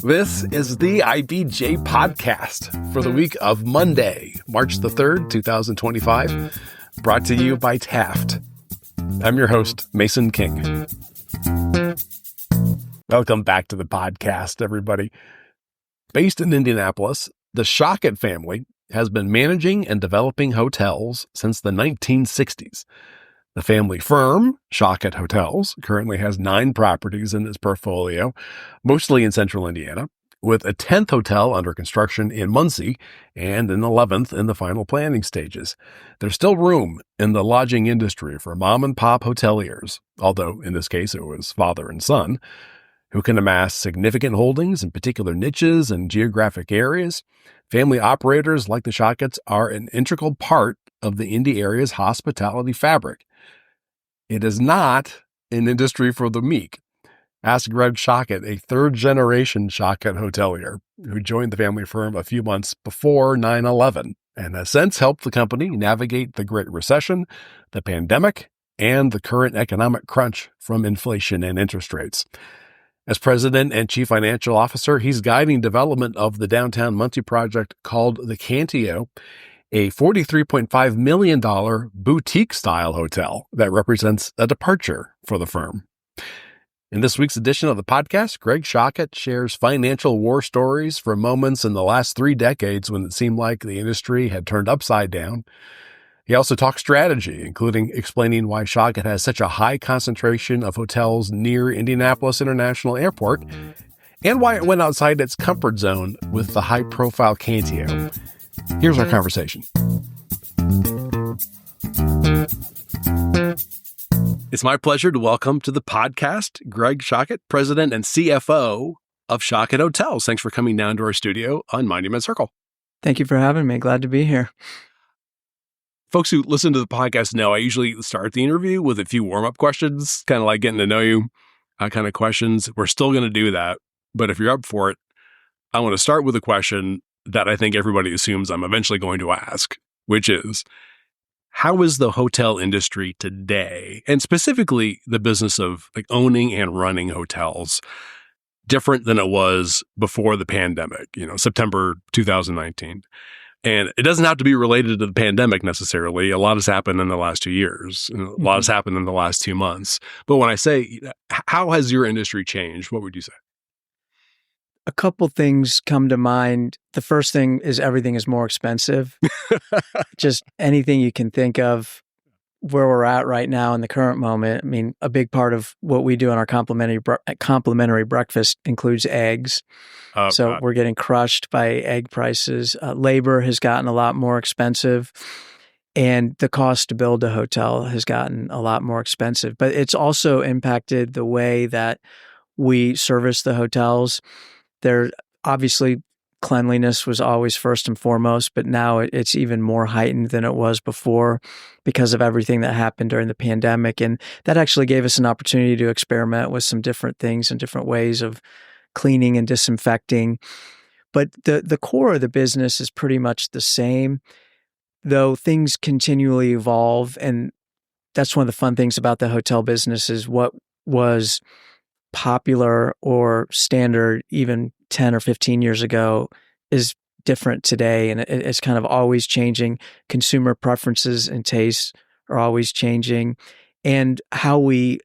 This is the IBJ podcast for the week of Monday, March the 3rd, 2025, brought to you by Taft. I'm your host, Mason King. Welcome back to the podcast, everybody. Based in Indianapolis, the Schahet family has been managing and developing hotels since the 1960s. The family firm, Schahet Hotels, currently has 9 properties in its portfolio, mostly in central Indiana, with a 10th hotel under construction in Muncie and an 11th in the final planning stages. There's still room in the lodging industry for mom-and-pop hoteliers, although in this case it was father and son, who can amass significant holdings in particular niches and geographic areas. Family operators like the Schahets are an integral part of the Indy area's hospitality fabric. It is not an industry for the meek. Ask Greg Schahet, a third-generation Schahet hotelier who joined the family firm a few months before 9/11 and has since helped the company navigate the Great Recession, the pandemic, and the current economic crunch from inflation and interest rates. As president and chief financial officer, he's guiding development of the downtown Muncie project called the Cantio, a $43.5 million boutique-style hotel that represents a departure for the firm. In this week's edition of the podcast, Greg Schahet shares financial war stories from moments in the last 3 decades when it seemed like the industry had turned upside down. He also talks strategy, including explaining why Schahet has such a high concentration of hotels near Indianapolis International Airport and why it went outside its comfort zone with the high-profile Cantio. Here's our conversation. It's my pleasure to welcome to the podcast Greg Schahet, President and CFO of Schahet Hotels. Thanks for coming down to our studio on Monument Circle. Thank you for having me. Glad to be here. Folks who listen to the podcast know I usually start the interview with a few warm-up questions, kind of like getting to know you kind of questions. We're still going to do that, but if you're up for it, I want to start with a question that I think everybody assumes I'm eventually going to ask, which is, how is the hotel industry today, and specifically the business of like owning and running hotels, different than it was before the pandemic, September 2019? And it doesn't have to be related to the pandemic necessarily. A lot has happened in the last 2 years. And a lot has happened in the last 2 months. But when I say, how has your industry changed? What would you say? A couple things come to mind. The first thing is everything is more expensive. Just anything you can think of where we're at right now in the current moment. I mean, a big part of what we do on our complimentary breakfast includes eggs. So we're getting crushed by egg prices. Labor has gotten a lot more expensive, and the cost to build a hotel has gotten a lot more expensive. But it's also impacted the way that we service the hotels. There, obviously, cleanliness was always first and foremost, but now it's even more heightened than it was before because of everything that happened during the pandemic. And that actually gave us an opportunity to experiment with some different things and different ways of cleaning and disinfecting. But the core of the business is pretty much the same, though things continually evolve. And that's one of the fun things about the hotel business is what was popular or standard even 10 or 15 years ago is different today, and it's kind of always changing. Consumer preferences and tastes are always changing, and how we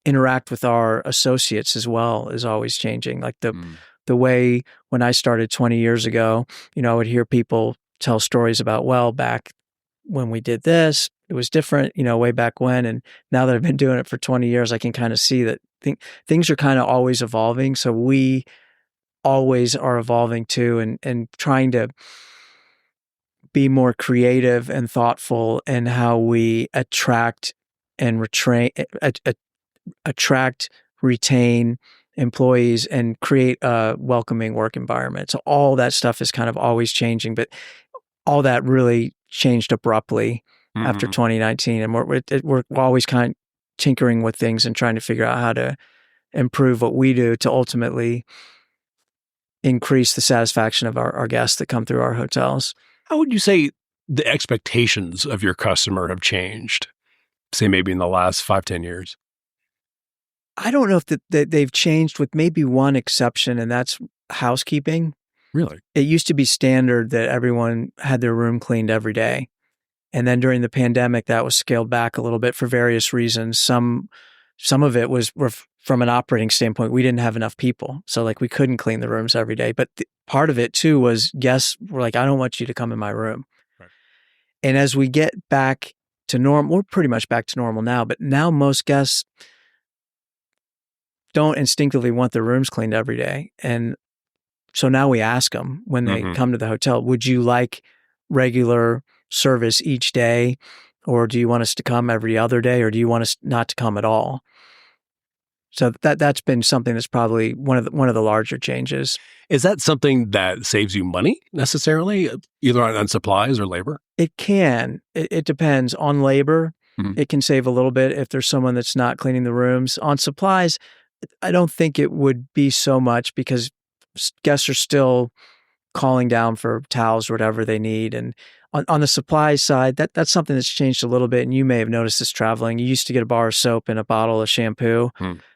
interact with our associates as well is always changing. Like the way when I started 20 years ago, I would hear people tell stories about, well, back when we did this, it was different, way back when. And now that I've been doing it for 20 years, I can kind of see that things are kind of always evolving. So we always are evolving too, and trying to be more creative and thoughtful in how we attract and retain employees and create a welcoming work environment. So all that stuff is kind of always changing, but all that really changed abruptly after 2019. And we're always kind of tinkering with things and trying to figure out how to improve what we do to ultimately increase the satisfaction of our guests that come through our hotels. How would you say the expectations of your customer have changed, say maybe in the last 5-10 years? I don't know if that they've changed with maybe one exception, and that's housekeeping. Really? It used to be standard that everyone had their room cleaned every day. And then during the pandemic, that was scaled back a little bit for various reasons. Some of it was from an operating standpoint, we didn't have enough people. So like we couldn't clean the rooms every day. But part of it too was guests were like, I don't want you to come in my room. Right. And as we get back to normal, we're pretty much back to normal now, but now most guests don't instinctively want their rooms cleaned every day. And so now we ask them when they come to the hotel, would you like regular service each day? Or do you want us to come every other day? Or do you want us not to come at all? So that's been something that's probably one of the larger changes. Is that something that saves you money necessarily, either on supplies or labor? It can. It depends. On labor, it can save a little bit if there's someone that's not cleaning the rooms. On supplies, I don't think it would be so much because guests are still calling down for towels or whatever they need. And on the supply side, that's something that's changed a little bit. And you may have noticed this traveling. You used to get a bar of soap and a bottle of shampoo.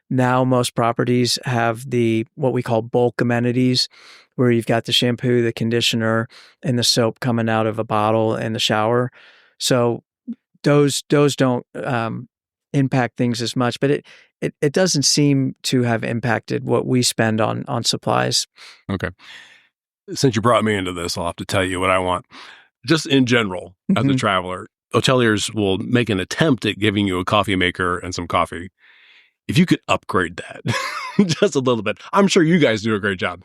Now most properties have what we call bulk amenities, where you've got the shampoo, the conditioner, and the soap coming out of a bottle in the shower. So those don't impact things as much, but it doesn't seem to have impacted what we spend on supplies. Okay. Since you brought me into this, I'll have to tell you what I want. Just in general, as a traveler, hoteliers will make an attempt at giving you a coffee maker and some coffee. If you could upgrade that just a little bit, I'm sure you guys do a great job,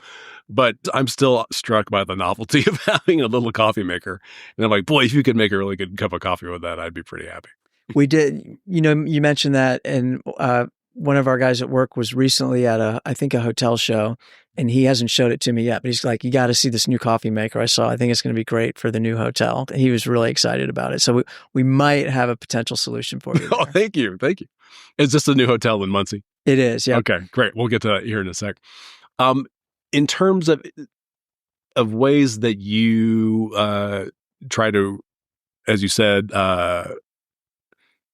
but I'm still struck by the novelty of having a little coffee maker. And I'm like, boy, if you could make a really good cup of coffee with that, I'd be pretty happy. We did, you mentioned that, and one of our guys at work was recently at I think a hotel show, and he hasn't showed it to me yet, but he's like, you got to see this new coffee maker I saw. I think it's going to be great for the new hotel. And he was really excited about it. So we might have a potential solution for you. Oh, thank you. Thank you. Is this a new hotel in Muncie? It is, yeah. Okay, great. We'll get to that here in a sec. In terms of ways that you try to, as you said,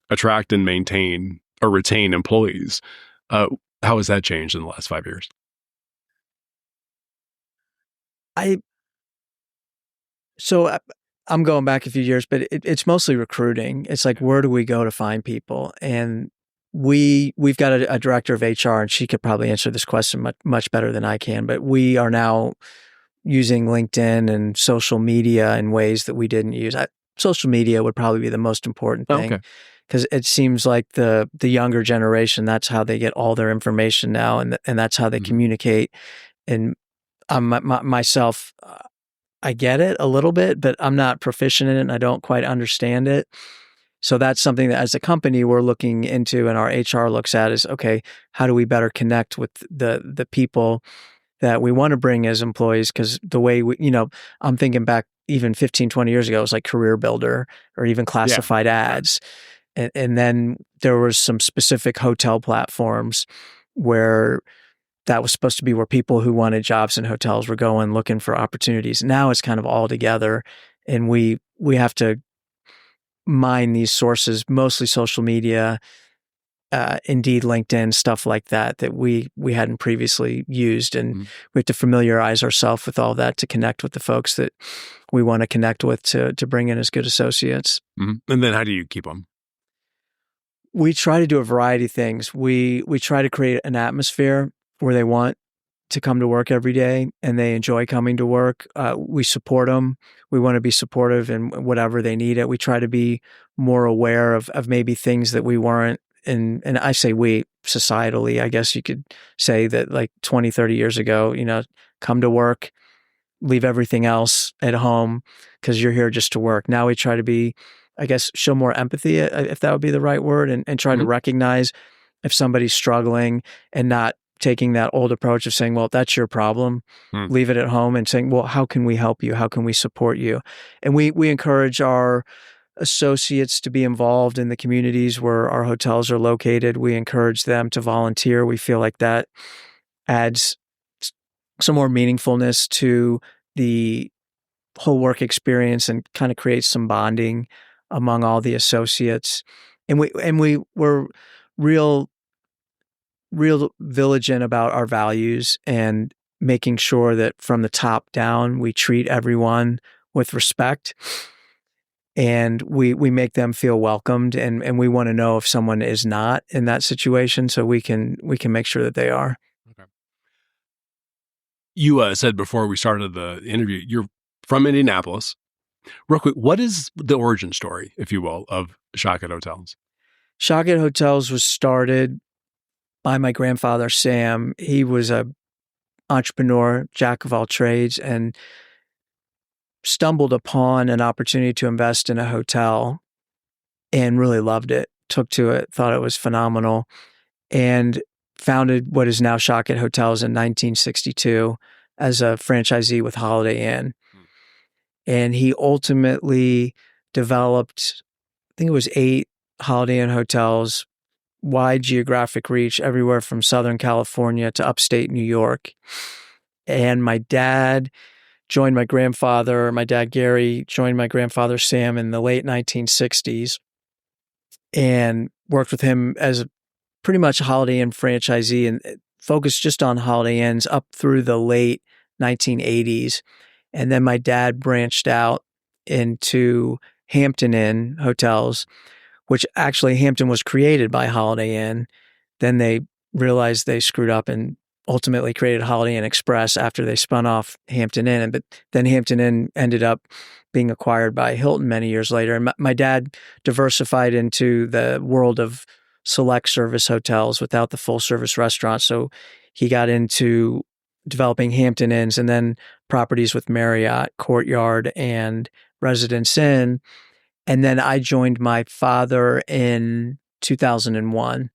attract and maintain or retain employees, how has that changed in the last 5 years? I'm going back a few years, but it's mostly recruiting. It's like, where do we go to find people? And we've got a director of HR, and she could probably answer this question much better than I can. But we are now using LinkedIn and social media in ways that we didn't use. Social media would probably be the most important thing, because it seems like the younger generation, that's how they get all their information now, and that's how they communicate. And myself, I get it a little bit, but I'm not proficient in it and I don't quite understand it. So that's something that as a company we're looking into, and our HR looks at is, okay, how do we better connect with the people that we want to bring as employees? Because the way I'm thinking back even 15, 20 years ago, it was like Career Builder or even classified ads. And then there was some specific hotel platforms where that was supposed to be where people who wanted jobs in hotels were going looking for opportunities. Now it's kind of all together, and we have to mine these sources, mostly social media, Indeed, LinkedIn, stuff like that we hadn't previously used. And we have to familiarize ourselves with all that to connect with the folks that we want to connect with to bring in as good associates. And then how do you keep them? We try to do a variety of things. We try to create an atmosphere where they want to come to work every day and they enjoy coming to work. We support them. We want to be supportive in whatever they need it. We try to be more aware of maybe things that we weren't. And I say we, societally, I guess you could say that like 20, 30 years ago, come to work, leave everything else at home because you're here just to work. Now we try to be, I guess, show more empathy, if that would be the right word, and try to recognize if somebody's struggling and not taking that old approach of saying, well, that's your problem, leave it at home, and saying, well, how can we help you? How can we support you? And we encourage our associates to be involved in the communities where our hotels are located. We encourage them to volunteer. We feel like that adds some more meaningfulness to the whole work experience and kind of creates some bonding among all the associates. And we're real real vigilant about our values and making sure that from the top down, we treat everyone with respect and we make them feel welcomed. And we want to know if someone is not in that situation so we can make sure that they are. Okay. You said before we started the interview, you're from Indianapolis. Real quick, what is the origin story, if you will, of Schahet Hotels? Schahet Hotels was started by my grandfather, Sam. He was a entrepreneur, jack of all trades, and stumbled upon an opportunity to invest in a hotel and really loved it, took to it, thought it was phenomenal, and founded what is now Schahet Hotels in 1962 as a franchisee with Holiday Inn. And he ultimately developed, I think it was 8 Holiday Inn hotels, wide geographic reach, everywhere from Southern California to upstate New York. And my dad joined my grandfather, my dad Gary joined my grandfather Sam in the late 1960s and worked with him as pretty much a Holiday Inn franchisee and focused just on Holiday Inns up through the late 1980s. And then my dad branched out into Hampton Inn hotels, which actually Hampton was created by Holiday Inn. Then they realized they screwed up and ultimately created Holiday Inn Express after they spun off Hampton Inn. But then Hampton Inn ended up being acquired by Hilton many years later. And my dad diversified into the world of select service hotels without the full service restaurants. So he got into developing Hampton Inns and then properties with Marriott, Courtyard, and Residence Inn. And then I joined my father in 2001.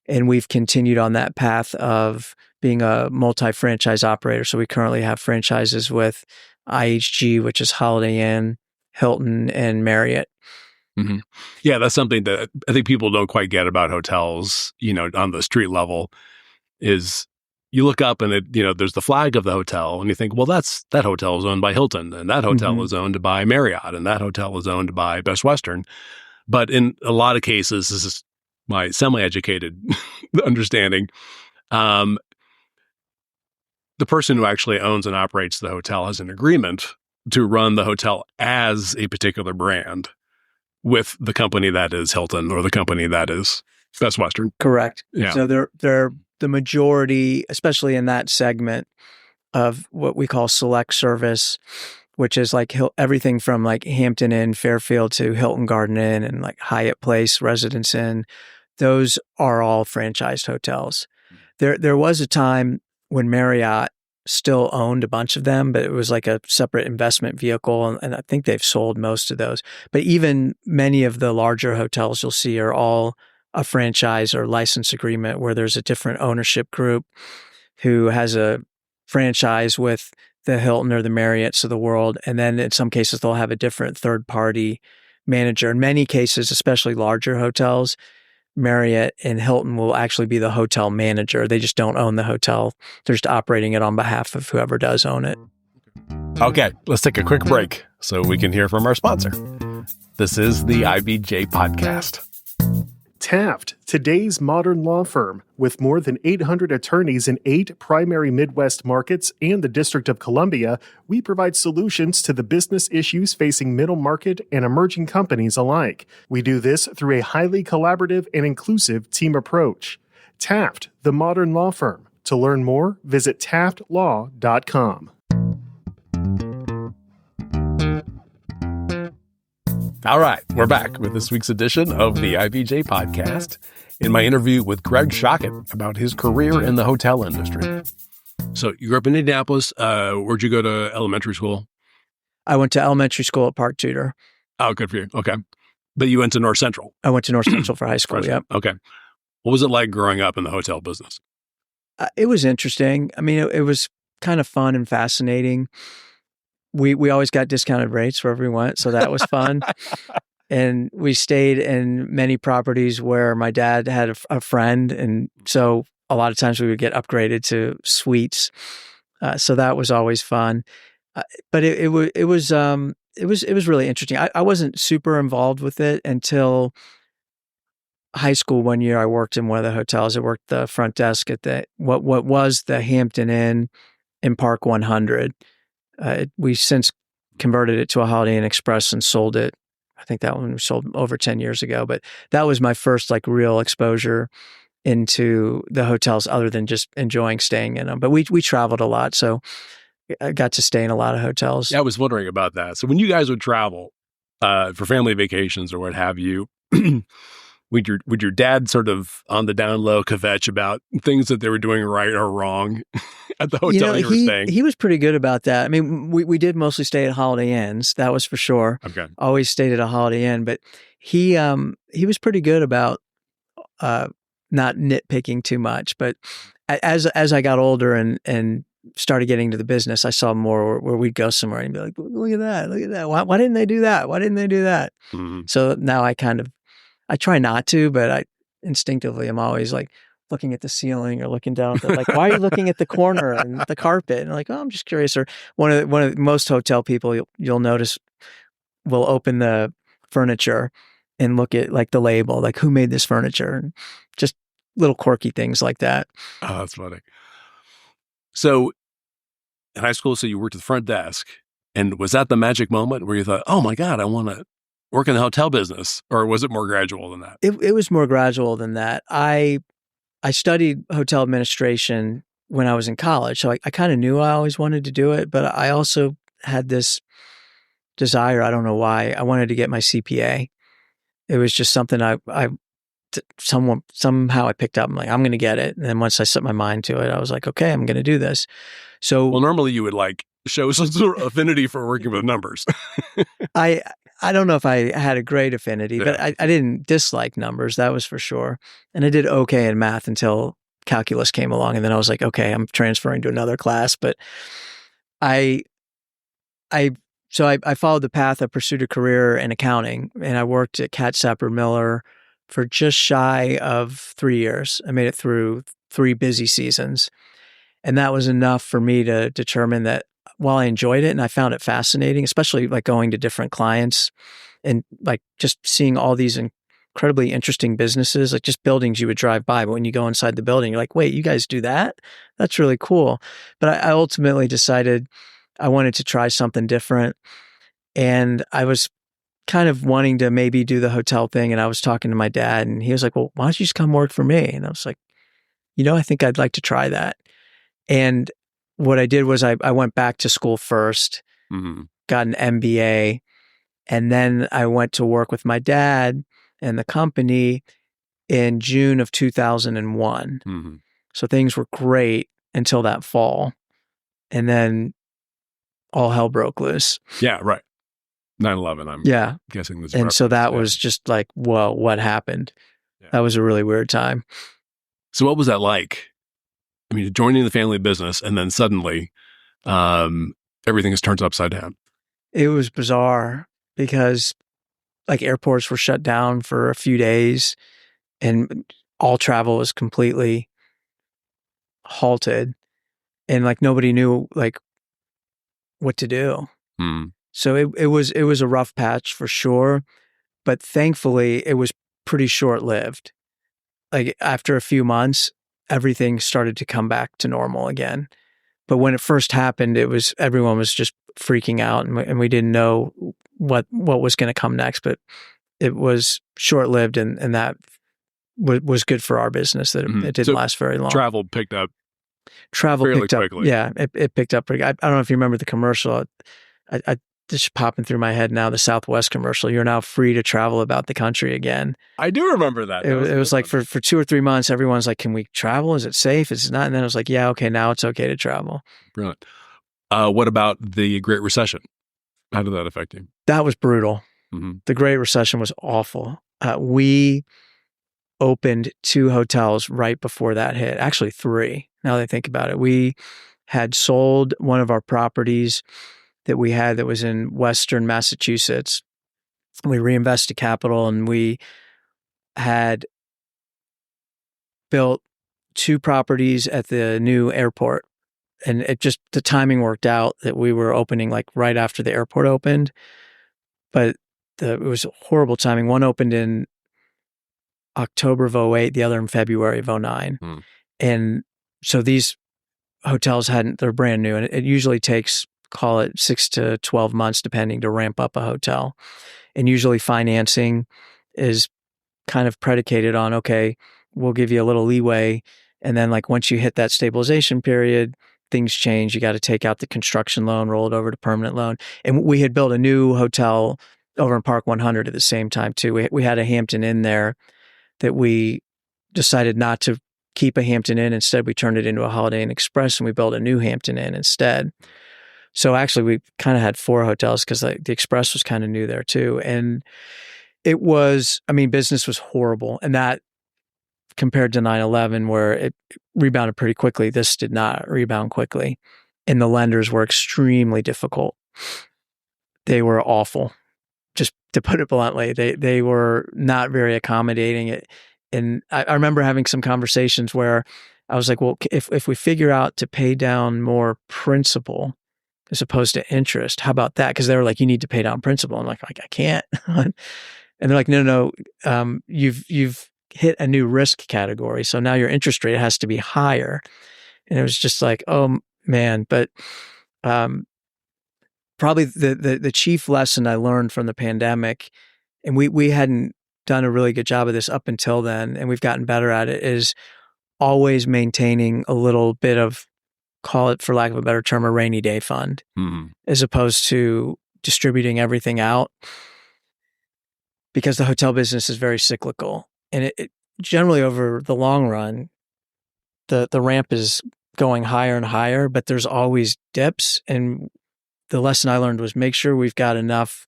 And we've continued on that path of being a multi-franchise operator. So we currently have franchises with IHG, which is Holiday Inn, Hilton, and Marriott. Mm-hmm. Yeah, that's something that I think people don't quite get about hotels, on the street level, is you look up and there's the flag of the hotel and you think, well, that hotel is owned by Hilton and that hotel is owned by Marriott and that hotel is owned by Best Western. But in a lot of cases, this is my semi-educated understanding, the person who actually owns and operates the hotel has an agreement to run the hotel as a particular brand with the company that is Hilton or the company that is Best Western. Correct. Yeah. So they're the majority, especially in that segment of what we call select service, which is like everything from like Hampton Inn, Fairfield to Hilton Garden Inn and like Hyatt Place, Residence Inn. Those are all franchised hotels. There was a time when Marriott still owned a bunch of them, but it was like a separate investment vehicle. And I think they've sold most of those. But even many of the larger hotels you'll see are all a franchise or license agreement where there's a different ownership group who has a franchise with the Hilton or the Marriotts of the world. And then in some cases, they'll have a different third-party manager. In many cases, especially larger hotels, Marriott and Hilton will actually be the hotel manager. They just don't own the hotel. They're just operating it on behalf of whoever does own it. Okay, let's take a quick break so we can hear from our sponsor. This is the IBJ Podcast. Taft, today's modern law firm, with more than 800 attorneys in 8 primary Midwest markets and the District of Columbia, we provide solutions to the business issues facing middle market and emerging companies alike. We do this through a highly collaborative and inclusive team approach. Taft, the modern law firm. To learn more, visit taftlaw.com. All right, we're back with this week's edition of the IBJ Podcast in my interview with Greg Schahet about his career in the hotel industry. So you grew up in Indianapolis. Where'd you go to elementary school? I went to elementary school at Park Tudor. Oh, good for you. Okay. But you went to North Central. I went to North Central for high school, yeah. Okay. What was it like growing up in the hotel business? It was interesting. I mean, it was kind of fun and fascinating. We always got discounted rates wherever we went, so that was fun. And we stayed in many properties where my dad had a friend, and so a lot of times we would get upgraded to suites. So that was always fun. But it was really interesting. I wasn't super involved with it until high school one year, I worked in one of the hotels. I worked the front desk at what was the Hampton Inn in Park 100. We since converted it to a Holiday Inn Express and sold it. I think that one we sold over 10 years ago. But that was my first like real exposure into the hotels other than just enjoying staying in them. But we traveled a lot. So I got to stay in a lot of hotels. Yeah, I was wondering about that. So when you guys would travel for family vacations or what have you, would your dad sort of on the down low kvetch about things that they were doing right or wrong at the hotel you were staying? He was pretty good about that. I mean, we did mostly stay at Holiday Inns. That was for sure. Okay. Always stayed at a Holiday Inn, but he was pretty good about not nitpicking too much. But as I got older and started getting into the business, I saw more where we'd go somewhere and be like, look at that. Why didn't they do that? Why didn't they do that? Mm-hmm. So now I try not to, but I instinctively am always like looking at the ceiling or looking down at like, why are you looking at the corner and the carpet? And like, oh, I'm just curious. Or one of the most hotel people you'll notice will open the furniture and look at like the label, like who made this furniture, and just little quirky things like that. Oh, that's funny. So in high school, so you worked at the front desk, and was that the magic moment where you thought, oh my God, I want to work in the hotel business? Or was it more gradual than that? It was more gradual than that. I studied hotel administration when I was in college, so I kind of knew I always wanted to do it, but I also had this desire, I don't know why, I wanted to get my CPA. It was just something somehow I picked up. I'm like, I'm going to get it. And then once I set my mind to it, I was like, okay, I'm going to do this. So, well, normally you would like show some sort of affinity for working with numbers. I don't know if I had a great affinity, but Yeah. I didn't dislike numbers. That was for sure. And I did okay in math until calculus came along. And then I was like, okay, I'm transferring to another class. But I followed the path. I pursued a career in accounting, and I worked at Cat Sapper Miller for just shy of 3 years. I made it through 3 busy seasons. And that was enough for me to determine that while I enjoyed it and I found it fascinating, especially like going to different clients and like just seeing all these incredibly interesting businesses, like just buildings you would drive by, but when you go inside the building, you're like, wait, you guys do that? That's really cool. But I ultimately decided I wanted to try something different. And I was kind of wanting to maybe do the hotel thing. And I was talking to my dad, and he was like, well, why don't you just come work for me? And I was like, I think I'd like to try that. And what I did was I went back to school first, Mm-hmm. got an MBA, and then I went to work with my dad and the company in June of 2001. Mm-hmm. So things were great until that fall. And then all hell broke loose. Yeah, right. 9/11, I'm guessing this. And so that was just like, whoa, what happened? Yeah. That was a really weird time. So what was that like? I mean, joining the family business and then suddenly everything is turned upside down. It was bizarre because like airports were shut down for a few days and all travel was completely halted, and like nobody knew like what to do. Mm. So it was a rough patch for sure, but thankfully it was pretty short-lived. Like after a few months, everything started to come back to normal again. But when it first happened, everyone was just freaking out, and we didn't know what was going to come next. But it was short-lived, and that was good for our business. That it didn't last very long. Travel picked up. Travel fairly picked up quickly. Yeah, it picked up pretty. I don't know if you remember the commercial. I just popping through my head now. The Southwest commercial. You're now free to travel about the country again. I do remember that. It was like for 2 or 3 months, everyone's like, "Can we travel? Is it safe? Is it not?" And then it was like, "Yeah, okay, now it's okay to travel." Brilliant. What about the Great Recession? How did that affect you? That was brutal. Mm-hmm. The Great Recession was awful. We opened 2 hotels right before that hit. Actually, 3. Now that I think about it, we had sold one of our properties that we had that was in Western Massachusetts. We reinvested capital, and we had built 2 properties at the new airport. And the timing worked out that we were opening like right after the airport opened. But it was horrible timing. One opened in October of '08, the other in February of '09. And so these hotels they're brand new, and it usually takes, call it 6 to 12 months, depending, to ramp up a hotel. And usually financing is kind of predicated on, okay, we'll give you a little leeway. And then like once you hit that stabilization period, things change. You got to take out the construction loan, roll it over to permanent loan. And we had built a new hotel over in Park 100 at the same time too. We had a Hampton Inn there that we decided not to keep a Hampton Inn. Instead, we turned it into a Holiday Inn Express, and we built a new Hampton Inn instead. So actually, we kind of had 4 hotels because the Express was kind of new there too. And it was, business was horrible. And that, compared to 9/11, where it rebounded pretty quickly, this did not rebound quickly. And the lenders were extremely difficult. They were awful, just to put it bluntly. They were not very accommodating. And I remember having some conversations where I was like, well, if we figure out to pay down more principal as opposed to interest, how about that? Because they were like, you need to pay down principal. I'm like, I can't. And they're like, no, you've hit a new risk category. So now your interest rate has to be higher. And it was just like, oh man. But probably the chief lesson I learned from the pandemic, and we hadn't done a really good job of this up until then, and we've gotten better at it, is always maintaining a little bit of, call it, for lack of a better term, a rainy day fund, as opposed to distributing everything out, because the hotel business is very cyclical. And it generally, over the long run, the ramp is going higher and higher, but there's always dips. And the lesson I learned was make sure we've got enough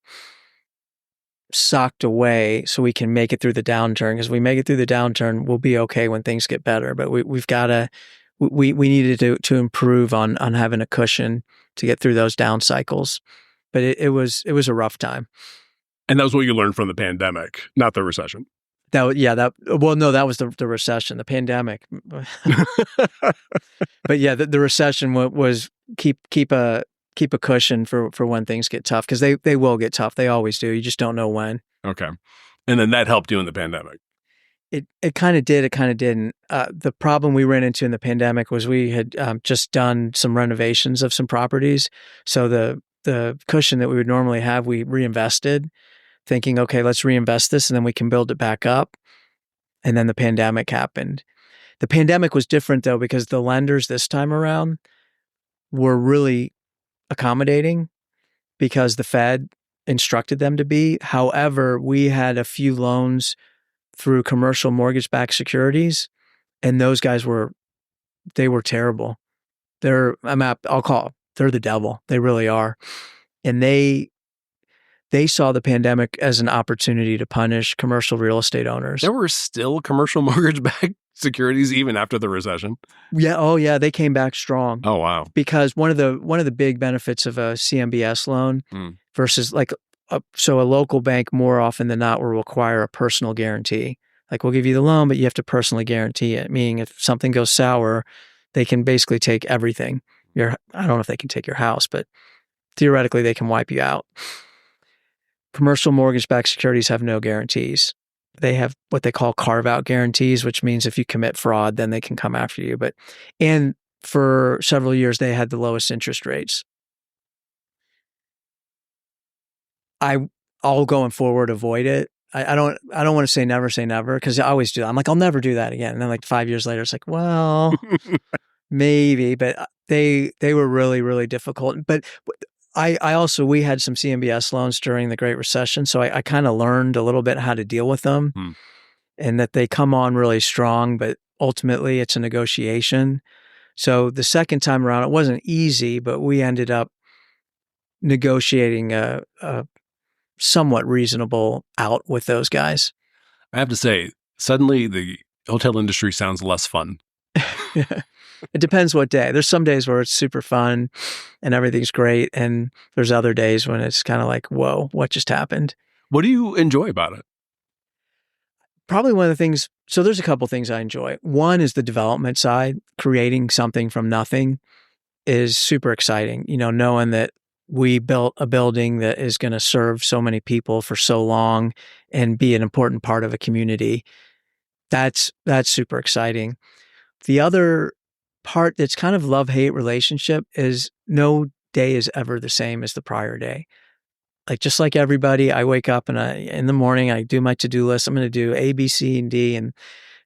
socked away so we can make it through the downturn. Because we make it through the downturn, we'll be okay when things get better. But we've got to, we needed to improve on having a cushion to get through those down cycles. But it was a rough time. And that was what you learned from the pandemic, not the recession. That was the recession, the pandemic. But yeah, the recession was keep a cushion for when things get tough, because they will get tough. They always do. You just don't know when. Okay. And then that helped you in the pandemic. It kind of did. It kind of didn't. The problem we ran into in the pandemic was we had just done some renovations of some properties. So the cushion that we would normally have, we reinvested, thinking, okay, let's reinvest this and then we can build it back up. And then the pandemic happened. The pandemic was different though, because the lenders this time around were really accommodating because the Fed instructed them to be. However, we had a few loans through commercial mortgage-backed securities, and those guys were terrible. They're the devil. They really are. And they saw the pandemic as an opportunity to punish commercial real estate owners. There were still commercial mortgage-backed securities even after the recession? Yeah. Oh, yeah. They came back strong. Oh, wow. Because one of the big benefits of a CMBS loan versus so a local bank more often than not will require a personal guarantee. Like, we'll give you the loan, but you have to personally guarantee it. Meaning if something goes sour, they can basically take everything. I don't know if they can take your house, but theoretically they can wipe you out. Commercial mortgage-backed securities have no guarantees. They have what they call carve-out guarantees, which means if you commit fraud, then they can come after you. And for several years, they had the lowest interest rates. I'll going forward avoid it. I don't want to say never, because I always do. I'm like, I'll never do that again. And then 5 years later, it's like, well, maybe. But they were really, really difficult. But I also, we had some CMBS loans during the Great Recession. So I kind of learned a little bit how to deal with them and that they come on really strong, but ultimately it's a negotiation. So the second time around, it wasn't easy, but we ended up negotiating a somewhat reasonable out with those guys. I have to say, suddenly the hotel industry sounds less fun. It depends what day. There's some days where it's super fun and everything's great. And there's other days when it's kind of like, whoa, what just happened? What do you enjoy about it? Probably one of the things, so there's a couple things I enjoy. One is the development side. Creating something from nothing is super exciting. Knowing that we built a building that is going to serve so many people for so long and be an important part of a community. That's super exciting. The other part that's kind of love-hate relationship is no day is ever the same as the prior day. Like, just like everybody, I wake up and in the morning, I do my to-do list. I'm going to do A, B, C, and D. And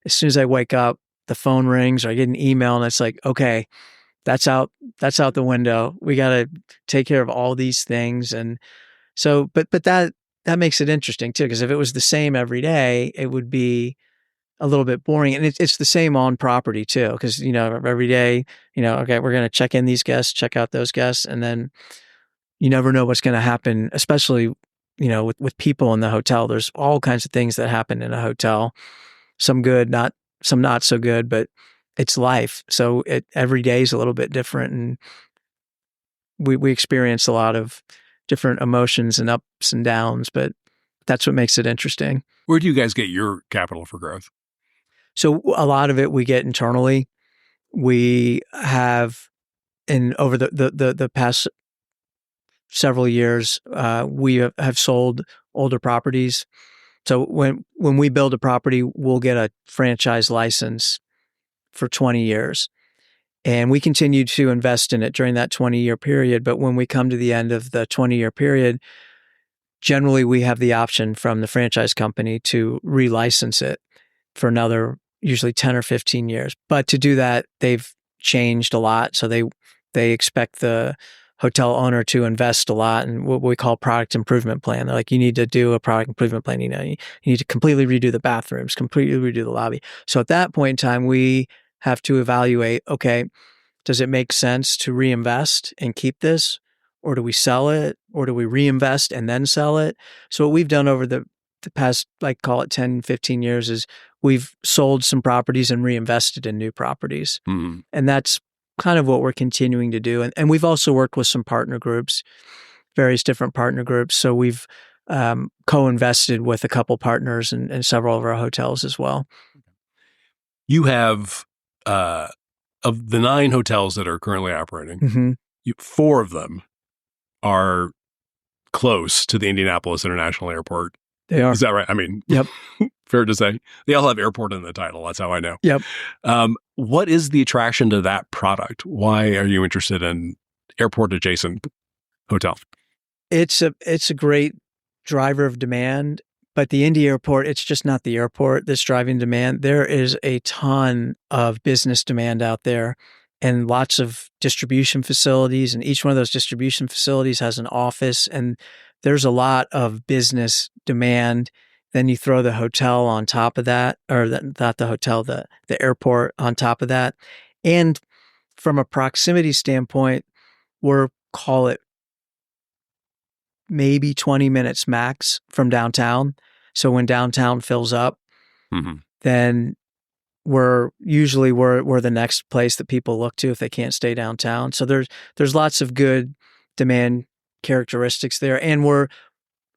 as soon as I wake up, the phone rings or I get an email and it's like, okay, that's out the window. We got to take care of all these things. And so, but that makes it interesting too, because if it was the same every day, it would be a little bit boring. And it's the same on property too, because, every day, okay, we're going to check in these guests, check out those guests. And then you never know what's going to happen, especially, with people in the hotel. There's all kinds of things that happen in a hotel, some good, some not so good, but it's life. So every day is a little bit different. And we experience a lot of different emotions and ups and downs, but that's what makes it interesting. Where do you guys get your capital for growth? So a lot of it we get internally. We have, over the past several years, we have sold older properties. So when we build a property, we'll get a franchise license for 20 years. And we continue to invest in it during that 20-year period. But when we come to the end of the 20-year period, generally we have the option from the franchise company to relicense it for another, usually 10 or 15 years. But to do that, they've changed a lot. So they expect the hotel owner to invest a lot in what we call product improvement plan. They're like, you need to do a product improvement plan. You need to completely redo the bathrooms, completely redo the lobby. So at that point in time, we have to evaluate, okay, does it make sense to reinvest and keep this? Or do we sell it? Or do we reinvest and then sell it? So what we've done over the past, call it 10, 15 years is we've sold some properties and reinvested in new properties. Mm-hmm. And that's kind of what we're continuing to do. And we've also worked with some partner groups, various different partner groups. So we've co-invested with a couple partners in several of our hotels as well. You have, of the 9 hotels that are currently operating, Mm-hmm. 4 of them are close to the Indianapolis International Airport. They are. Is that right? I mean, yep. Fair to say. They all have airport in the title. That's how I know. Yep. What is the attraction to that product? Why are you interested in airport adjacent hotel? It's a great driver of demand, but the Indy airport, it's just not the airport that's driving demand. There is a ton of business demand out there and lots of distribution facilities, and each one of those distribution facilities has an office, and there's a lot of business demand. Then you throw the hotel on top of that, or not the hotel, the airport on top of that. And from a proximity standpoint, call it maybe 20 minutes max from downtown. So when downtown fills up, mm-hmm. then we're the next place that people look to if they can't stay downtown. So there's lots of good demand characteristics there. And where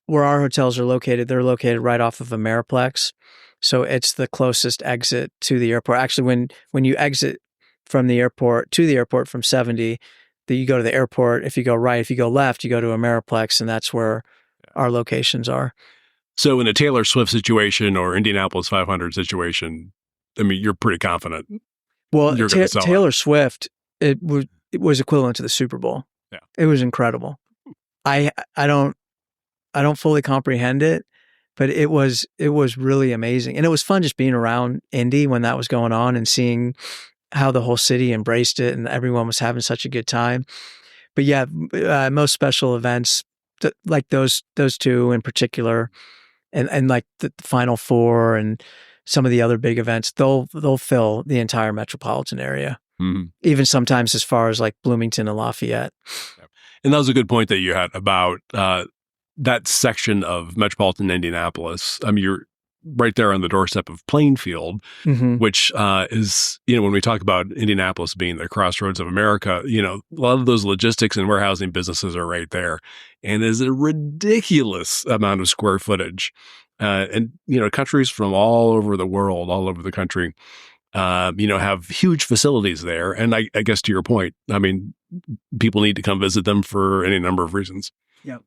our hotels are located, they're located right off of Ameriplex. So it's the closest exit to the airport. Actually, when you exit from the airport to the airport from 70, that you go to the airport. If you go right, if you go left, you go to Ameriplex, and that's where our locations are. So in a Taylor Swift situation or Indianapolis 500 situation, I mean, you're pretty confident. Well, you're going to sell Taylor Swift, it was equivalent to the Super Bowl. Yeah, it was incredible. I don't fully comprehend it, but it was really amazing, and it was fun just being around Indy when that was going on and seeing how the whole city embraced it and everyone was having such a good time. But yeah, most special events like those two in particular, and like the Final Four and some of the other big events, they'll fill the entire metropolitan area, mm-hmm. even sometimes as far as like Bloomington and Lafayette. And that was a good point that you had about that section of metropolitan Indianapolis. I mean, you're right there on the doorstep of Plainfield, mm-hmm. which is, when we talk about Indianapolis being the crossroads of America, a lot of those logistics and warehousing businesses are right there. And there's a ridiculous amount of square footage. And countries from all over the world, all over the country, have huge facilities there. And I guess to your point, I mean, people need to come visit them for any number of reasons. Yeah.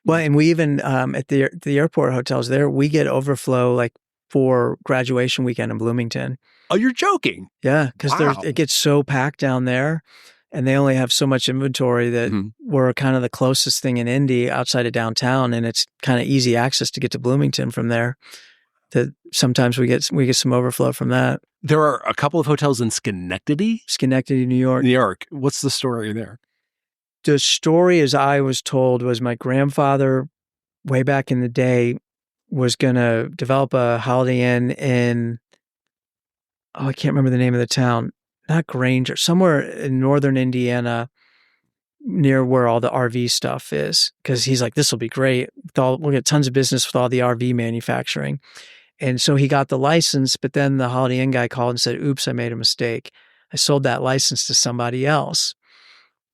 Well, and we even at the airport hotels there, we get overflow like for graduation weekend in Bloomington. Oh, you're joking. Yeah, because Wow. it gets so packed down there, and they only have so much inventory that we're kind of the closest thing in Indy outside of downtown, and it's kind of easy access to get to Bloomington from there. That sometimes we get some overflow from that. There are a couple of hotels in Schenectady, New York. New York. What's the story there? The story, as I was told, was my grandfather, way back in the day, was going to develop a Holiday Inn in, I can't remember the name of the town, not Granger, somewhere in northern Indiana, near where all the RV stuff is. Because he's like, this will be great. We'll get tons of business with all the RV manufacturing. And so he got the license, but then the Holiday Inn guy called and said, oops, I made a mistake. I sold that license to somebody else.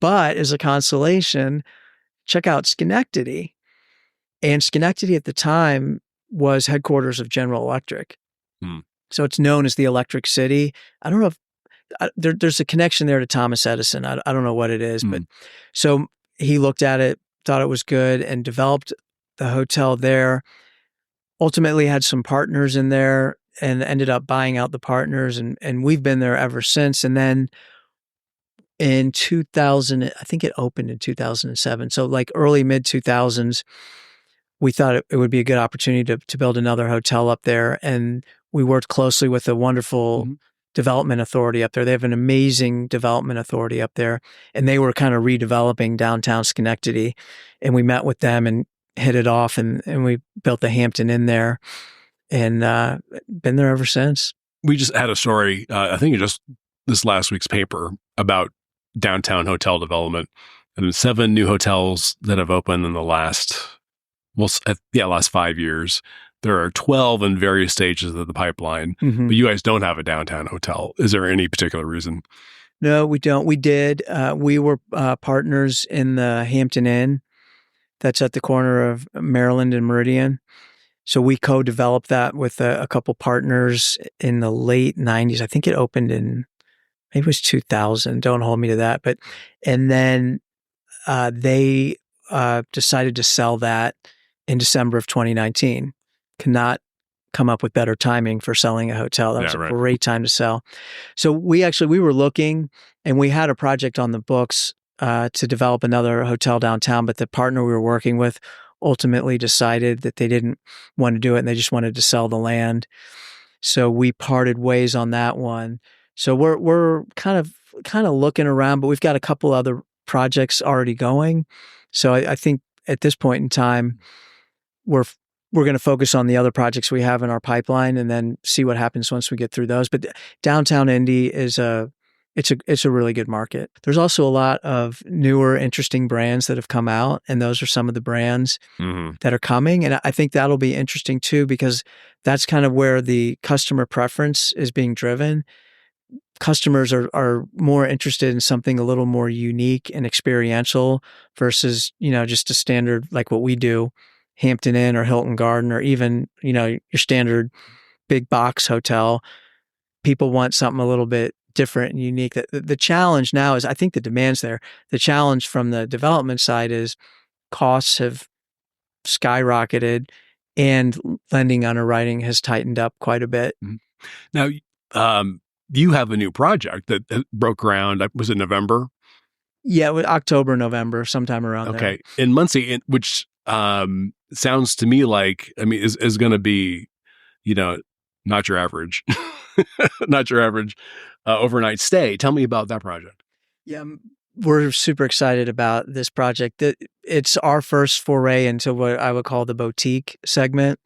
But as a consolation, check out Schenectady. And Schenectady at the time was headquarters of General Electric. So it's known as the Electric City. I don't know if there's a connection there to Thomas Edison. I don't know what it is, but so he looked at it, thought it was good, and developed the hotel there. Ultimately had some partners in there and ended up buying out the partners, and we've been there ever since. And then in 2000, I think it opened in 2007. So like early mid 2000s, we thought it would be a good opportunity to build another hotel up there. And we worked closely with a wonderful development authority up there. They have an amazing development authority up there, and they were kind of redeveloping downtown Schenectady. And we met with them and hit it off, and we built the Hampton Inn there, and been there ever since. We just had a story, I think just this last week's paper, about downtown hotel development, and 7 new hotels that have opened in the last 5 years. There are 12 in various stages of the pipeline, but you guys don't have a downtown hotel. Is there any particular reason? No, we don't. We did. We were partners in the Hampton Inn. That's at the corner of Maryland and Meridian. So we co-developed that with a couple partners in the late 90s. I think it opened in, maybe it was 2000. Don't hold me to that. And then they decided to sell that in December of 2019. Cannot come up with better timing for selling a hotel. That was a great time to sell. So we were looking, and we had a project on the books to develop another hotel downtown, but the partner we were working with ultimately decided that they didn't want to do it, and they just wanted to sell the land. So we parted ways on that one. So we're kind of looking around, but we've got a couple other projects already going. So I think at this point in time, we're going to focus on the other projects we have in our pipeline, and then see what happens once we get through those. But downtown Indy is it's a really good market. There's also a lot of newer, interesting brands that have come out, and those are some of the brands that are coming. And I think that'll be interesting too, because that's kind of where the customer preference is being driven. Customers are more interested in something a little more unique and experiential versus, just a standard like what we do, Hampton Inn or Hilton Garden, or even, your standard big box hotel. People want something a little bit different and unique. The challenge now is, I think the demand's there. The challenge from the development side is costs have skyrocketed, and lending underwriting has tightened up quite a bit. Now, you have a new project that broke ground. Was it November? Yeah, October, November, sometime around there. Okay. In Muncie, which sounds to me like, is going to be, not your average, overnight stay. Tell me about that project. Yeah, we're super excited about this project. It's our first foray into what I would call the boutique segment.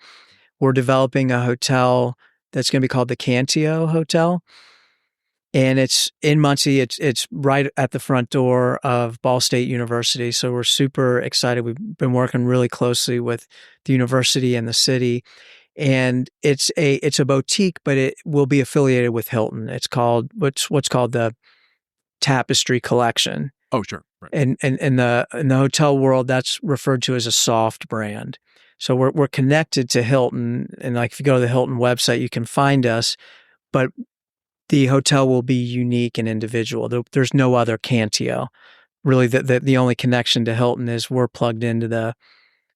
We're developing a hotel that's going to be called the Cantio Hotel. And it's in Muncie. It's right at the front door of Ball State University. So we're super excited. We've been working really closely with the university and the city. And it's a boutique, but it will be affiliated with Hilton. It's called what's called the Tapestry Collection. Oh, sure. Right. And in the hotel world, that's referred to as a soft brand. So we're connected to Hilton, and like if you go to the Hilton website, you can find us. But the hotel will be unique and individual. There's no other Cantio. Really, the only connection to Hilton is we're plugged into the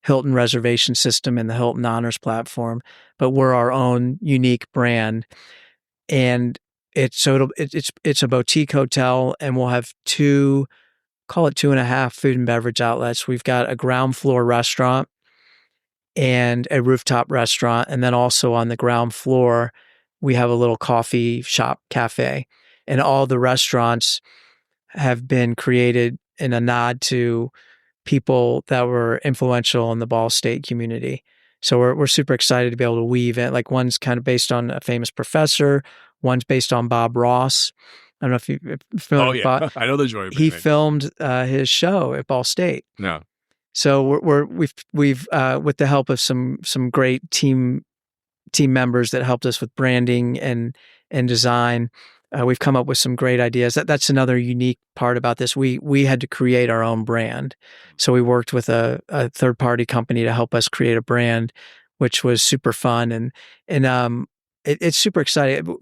Hilton reservation system and the Hilton Honors platform, but we're our own unique brand. And it's a boutique hotel, and we'll have call it 2.5 food and beverage outlets. We've got a ground floor restaurant and a rooftop restaurant. And then also on the ground floor, we have a little coffee shop cafe. And all the restaurants have been created in a nod to people that were influential in the Ball State community. So we're super excited to be able to weave it. Like one's kind of based on a famous professor, one's based on Bob Ross. I don't know if you're familiar with Bob. I know the joy. He filmed his show at Ball State. No. So we've with the help of some great team members that helped us with branding and design, we've come up with some great ideas. That's another unique part about this. We had to create our own brand, so we worked with a third party company to help us create a brand, which was super fun and it's super exciting.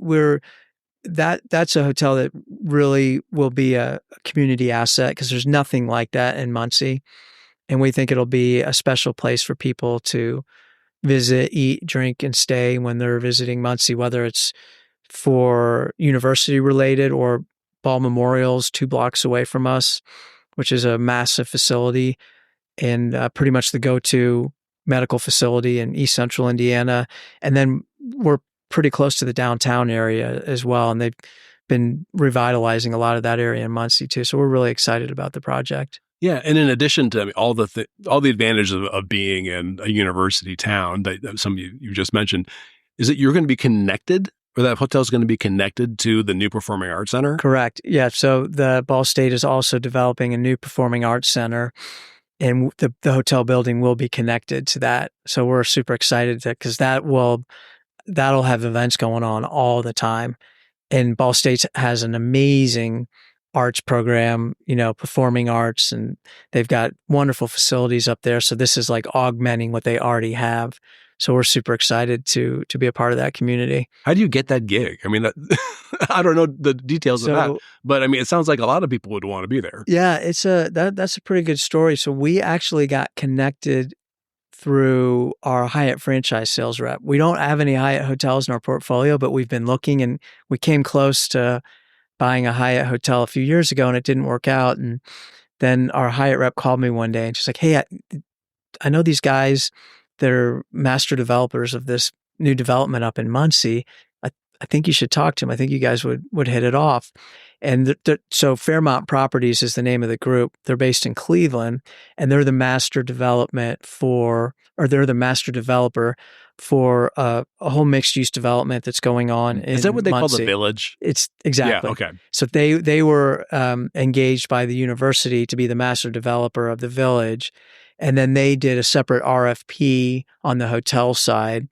That's a hotel that really will be a community asset because there's nothing like that in Muncie. And we think it'll be a special place for people to visit, eat, drink, and stay when they're visiting Muncie, whether it's for university related or Ball Memorial's 2 blocks away from us, which is a massive facility and pretty much the go-to medical facility in East Central Indiana. And then we're pretty close to the downtown area as well. And they've been revitalizing a lot of that area in Muncie too. So we're really excited about the project. Yeah, and in addition to all the advantages of being in a university town that some of you just mentioned, is that you're going to be connected, or that hotel is going to be connected to the new Performing Arts Center? Correct. Yeah. So the Ball State is also developing a new Performing Arts Center, and the hotel building will be connected to that. So we're super excited because that'll have events going on all the time. And Ball State has an amazing arts program, performing arts, and they've got wonderful facilities up there. So this is like augmenting what they already have. So we're super excited to be a part of that community. How do you get that gig? I mean, I don't know the details of that, but I mean, it sounds like a lot of people would want to be there. Yeah, that's a pretty good story. So we actually got connected through our Hyatt franchise sales rep. We don't have any Hyatt hotels in our portfolio, but we've been looking, and we came close to buying a Hyatt hotel a few years ago, and it didn't work out. And then our Hyatt rep called me one day and she's like, "Hey, I know these guys. They're master developers of this new development up in Muncie. I think you should talk to them. I think you guys would hit it off." And so Fairmont Properties is the name of the group. They're based in Cleveland, and they're the master developer for a whole mixed use development that's going on in Is that what they Muncie. call the Village? It's exactly. Yeah, okay. So they were engaged by the university to be the master developer of the Village, and then they did a separate RFP on the hotel side.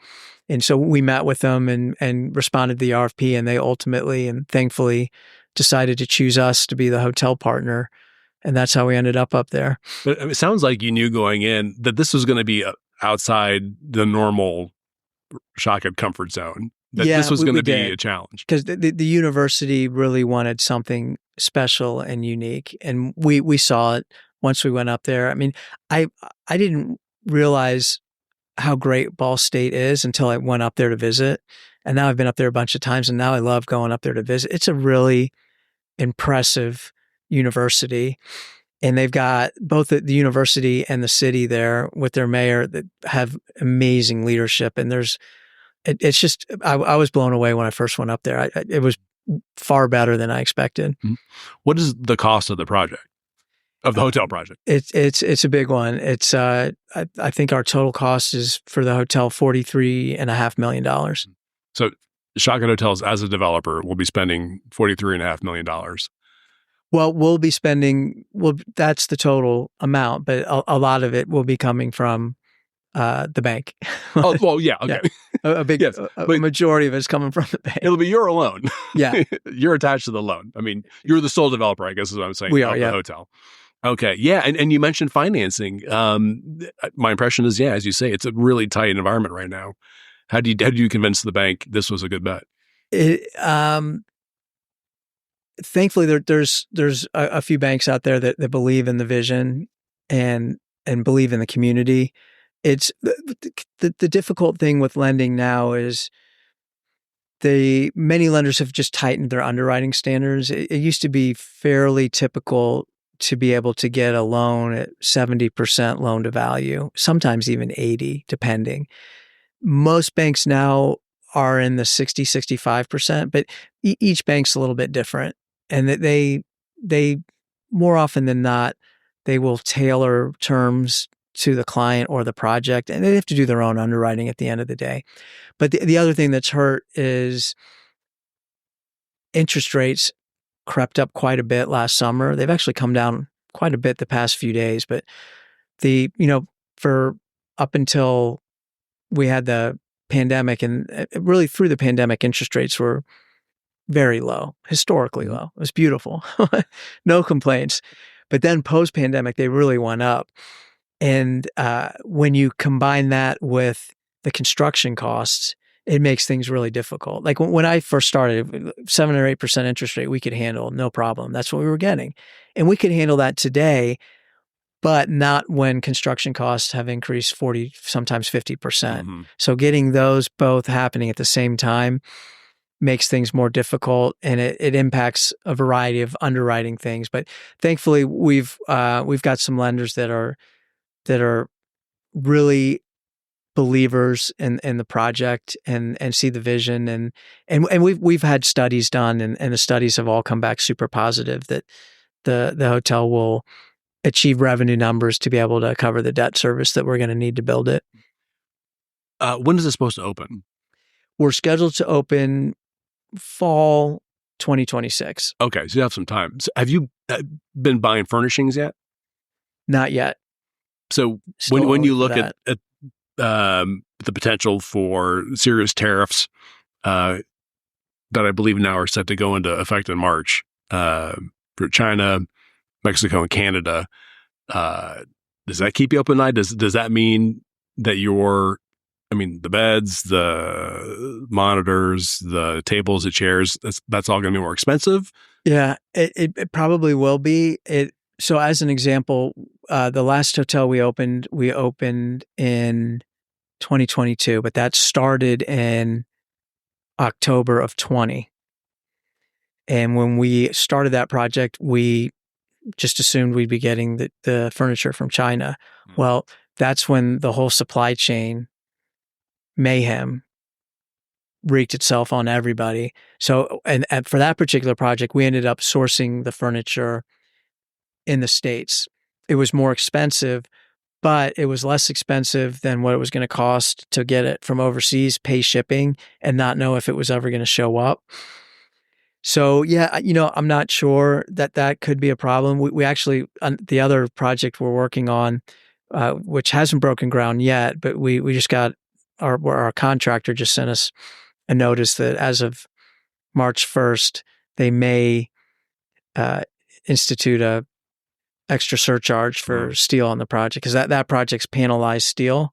And so we met with them and responded to the RFP, and they ultimately and thankfully decided to choose us to be the hotel partner. And that's how we ended up there. But it sounds like you knew going in that this was going to be outside the normal Schahet comfort zone, that this was going to be a challenge. Because the university really wanted something special and unique. And we saw it once we went up there. I mean, I didn't realize how great Ball State is until I went up there to visit. And now I've been up there a bunch of times, and now I love going up there to visit. It's a really impressive university. And they've got both the university and the city there with their mayor that have amazing leadership. And it's just, I was blown away when I first went up there. It was far better than I expected. Mm-hmm. What is the cost of the project? Of the hotel project? It's a big one. It's I think our total cost is for the hotel $43.5 million. So Schahet Hotels as a developer will be spending $43.5 million. Well, we'll be spending, that's the total amount, but a lot of it will be coming from the bank. Oh, well, yeah, okay. Yeah. A big, a majority of it is coming from the bank. It'll be your loan. Yeah. You're attached to the loan. I mean, you're the sole developer, I guess is what I'm saying. We are, the hotel. Okay. Yeah. And you mentioned financing. My impression is, yeah, as you say, it's a really tight environment right now. How do you convince the bank this was a good bet? Thankfully, there's a few banks out there that believe in the vision and believe in the community. it's the difficult thing with lending now is many lenders have just tightened their underwriting standards. It used to be fairly typical to be able to get a loan at 70% loan to value, sometimes even 80, depending. Most banks now are in the 60, 65%, but each bank's a little bit different. And that they more often than not, they will tailor terms to the client or the project, and they have to do their own underwriting at the end of the day. But the other thing that's hurt is interest rates crept up quite a bit last summer. They've actually come down quite a bit the past few days, but for up until we had the pandemic, and really through the pandemic, interest rates were very low, historically low. It was beautiful. No complaints. But then post-pandemic, they really went up. And when you combine that with the construction costs, it makes things really difficult. Like when I first started, 7 or 8% interest rate, we could handle, no problem. That's what we were getting. And we could handle that today, but not when construction costs have increased 40, sometimes 50%. Mm-hmm. So getting those both happening at the same time makes things more difficult, and it impacts a variety of underwriting things. But thankfully, we've got some lenders that are really believers in the project and see the vision, and we've had studies done, and the studies have all come back super positive that the hotel will achieve revenue numbers to be able to cover the debt service that we're going to need to build it. When is it supposed to open? We're scheduled to open fall 2026. Okay, so you have some time. So have you been buying furnishings yet? Not yet. So when you look at the potential for serious tariffs that I believe now are set to go into effect in March for China, Mexico, and Canada, does that keep you up at night? Does that mean that the beds, the monitors, the tables, the chairs, that's all going to be more expensive? Yeah, it probably will be. So as an example, the last hotel we opened in 2022, but that started in October of 20. And when we started that project, we just assumed we'd be getting the furniture from China. Mm-hmm. Well, that's when the whole supply chain mayhem wreaked itself on everybody. So, and for that particular project, we ended up sourcing the furniture in the States. It was more expensive, but it was less expensive than what it was going to cost to get it from overseas, pay shipping, and not know if it was ever going to show up. So yeah, I'm not sure that could be a problem. We actually, the other project we're working on, which hasn't broken ground yet, but we just got our contractor just sent us a notice that as of March 1st, they may institute a extra surcharge for steel on the project, because that project's panelized steel.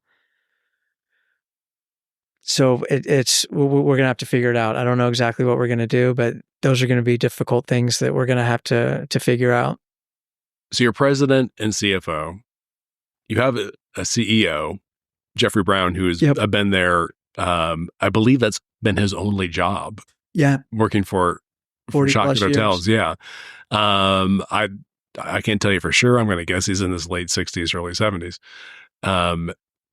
So we're going to have to figure it out. I don't know exactly what we're going to do, but those are going to be difficult things that we're going to have to figure out. So you're president and CFO. You have a CEO, Jeffrey Brown, who has been there. I believe that's been his only job. Yeah. Working for Schahet Hotels. Yeah. I can't tell you for sure. I'm going to guess he's in his late 60s, early 70s.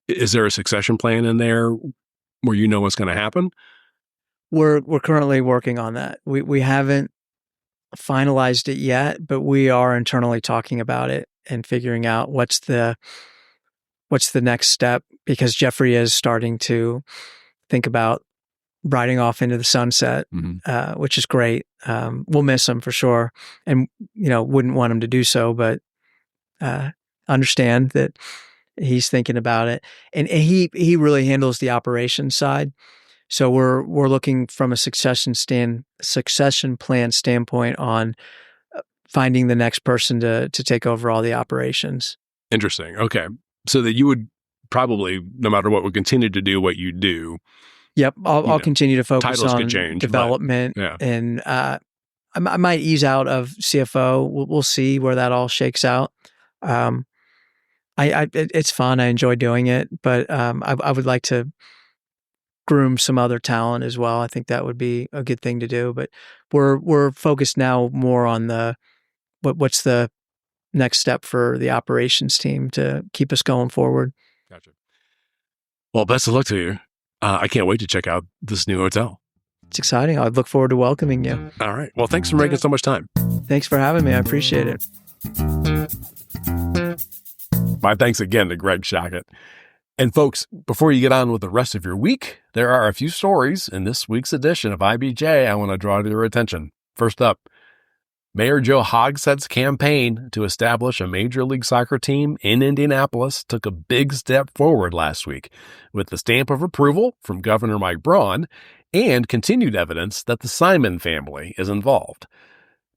Is there a succession plan in there where you know what's going to happen? We're currently working on that. We haven't finalized it yet, but we are internally talking about it and figuring out what's the next step, because Jeffrey is starting to think about riding off into the sunset, which is great. We'll miss him for sure, and wouldn't want him to do so, but understand that he's thinking about it, and he really handles the operations side. So we're looking from a succession plan standpoint on finding the next person to take over all the operations. Interesting. Okay, so that you would probably, no matter what, would continue to do what you do. Yep, I'll continue to focus on development, and I might ease out of CFO. We'll see where that all shakes out. It's fun. I enjoy doing it, but I would like to groom some other talent as well. I think that would be a good thing to do. But we're focused now more on what's the next step for the operations team to keep us going forward. Gotcha. Well, best of luck to you. I can't wait to check out this new hotel. It's exciting. I look forward to welcoming you. All right. Well, thanks for making so much time. Thanks for having me. I appreciate it. My thanks again to Greg Schahet. And folks, before you get on with the rest of your week, there are a few stories in this week's edition of IBJ I want to draw to your attention. First up, Mayor Joe Hogsett's campaign to establish a Major League Soccer team in Indianapolis took a big step forward last week with the stamp of approval from Governor Mike Braun and continued evidence that the Simon family is involved.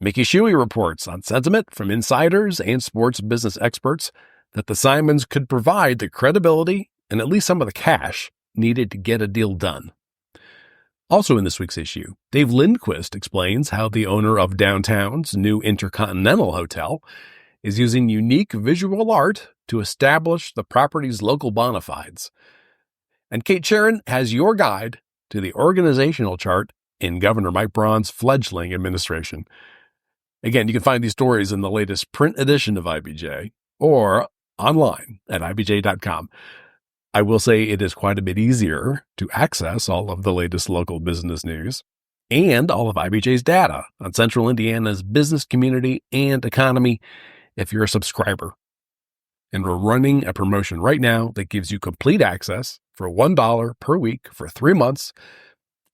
Mickey Shuey reports on sentiment from insiders and sports business experts that the Simons could provide the credibility and at least some of the cash needed to get a deal done. Also in this week's issue, Dave Lindquist explains how the owner of downtown's new Intercontinental Hotel is using unique visual art to establish the property's local bona fides. And Kate Sharon has your guide to the organizational chart in Governor Mike Braun's fledgling administration. Again, you can find these stories in the latest print edition of IBJ or online at ibj.com. I will say it is quite a bit easier to access all of the latest local business news and all of IBJ's data on Central Indiana's business community and economy if you're a subscriber. And we're running a promotion right now that gives you complete access for $1 per week for 3 months,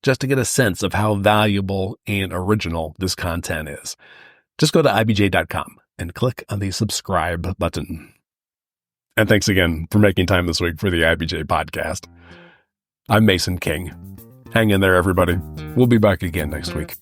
just to get a sense of how valuable and original this content is. Just go to ibj.com and click on the subscribe button. And thanks again for making time this week for the IBJ podcast. I'm Mason King. Hang in there, everybody. We'll be back again next week.